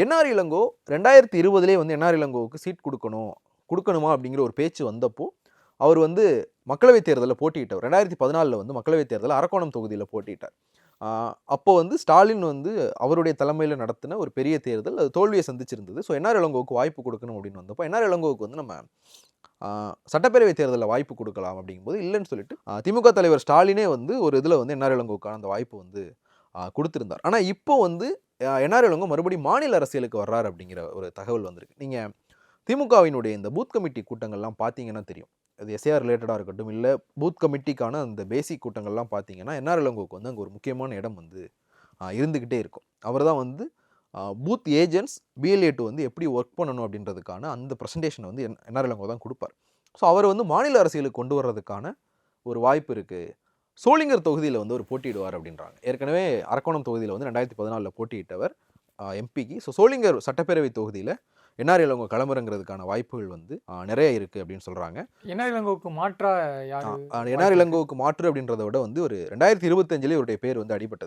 NR Ilango 2020 வந்து NR இளங்கோவுக்கு seat கொடுக்கணுமா அப்படிங்கிற ஒரு பேச்சு வந்தப்போ அவர் வந்து மக்களவைத் தேர்தலில் போட்டியிட்டார். 2014 வந்து மக்களவைத் தேர்தலில் அரக்கோணம் தொகுதியில் போட்டியிட்டார். அப்போ வந்து ஸ்டாலின் வந்து அவருடைய தலைமையில் நடத்தின ஒரு பெரிய தேர்தல் அது தோல்வியை சந்திச்சிருந்தது. ஸோ என்ஆர் இளங்கோவுக்கு வாய்ப்பு கொடுக்கணும் அப்படின்னு வந்தப்போ என்ஆர் இளங்கோவுக்கு வந்து நம்ம சட்டப்பேரவை தேர்தலில் வாய்ப்பு கொடுக்கலாம் அப்படிங்கும்போது இல்லைன்னு சொல்லிட்டு திமுக தலைவர் ஸ்டாலினே வந்து ஒரு இதில் வந்து என்ஆர் இளங்கோவுக்கான அந்த வாய்ப்பு வந்து கொடுத்திருந்தார். ஆனால் இப்போ வந்து என்ஆர் இளங்கோ மறுபடியும் மாநில அரசியலுக்கு வர்றாரு அப்படிங்கிற ஒரு தகவல் வந்திருக்கு. நீங்கள் திமுகவினுடைய இந்த பூத் கமிட்டி கூட்டங்கள்லாம் பார்த்தீங்கன்னா தெரியும். அது எஸ்ஏஆர் ரிலேட்டடாக இருக்கட்டும், இல்லை பூத் கமிட்டிக்கான அந்த பேசிக் கூட்டங்கள்லாம் பார்த்தீங்கன்னா என்ஆர் இளங்கோவுக்கு வந்து அங்கே ஒரு முக்கியமான இடம் வந்து இருந்துக்கிட்டே இருக்கும். அவர் தான் வந்து பூத் ஏஜென்ட்ஸ் பிஎல்ஏ டூ வந்து எப்படி ஒர்க் பண்ணணும் அப்படின்றதுக்கான அந்த ப்ரெசன்டேஷனை வந்து என்ஆர் இளங்கோ தான் கொடுப்பார். ஸோ அவர் வந்து மாநில அரசியலுக்கு கொண்டு வர்றதுக்கான ஒரு வாய்ப்பு இருக்குது. சோளிங்கர் தொகுதியில் வந்து ஒரு போட்டியிடுவார் அப்படின்றாங்க. ஏற்கனவே அரக்கோணம் தொகுதியில் வந்து 2014 போட்டியிட்டவர் எம்பிக்கு. ஸோ சோளிங்கர் சட்டப்பேரவை தொகுதியில் என்ஆர் இளங்கோ களமிறங்கிறதுக்கான வாய்ப்புகள் வந்து நிறைய இருக்குது அப்படின்னு சொல்கிறாங்க. என்ஆர் இளங்கோவுக்கு மாற்றா யாரு? என்ஆர் இளங்கோவுக்கு மாற்று அப்படின்றத விட வந்து ஒரு 2025 இவருடைய பேர் வந்து அடிபட்டது.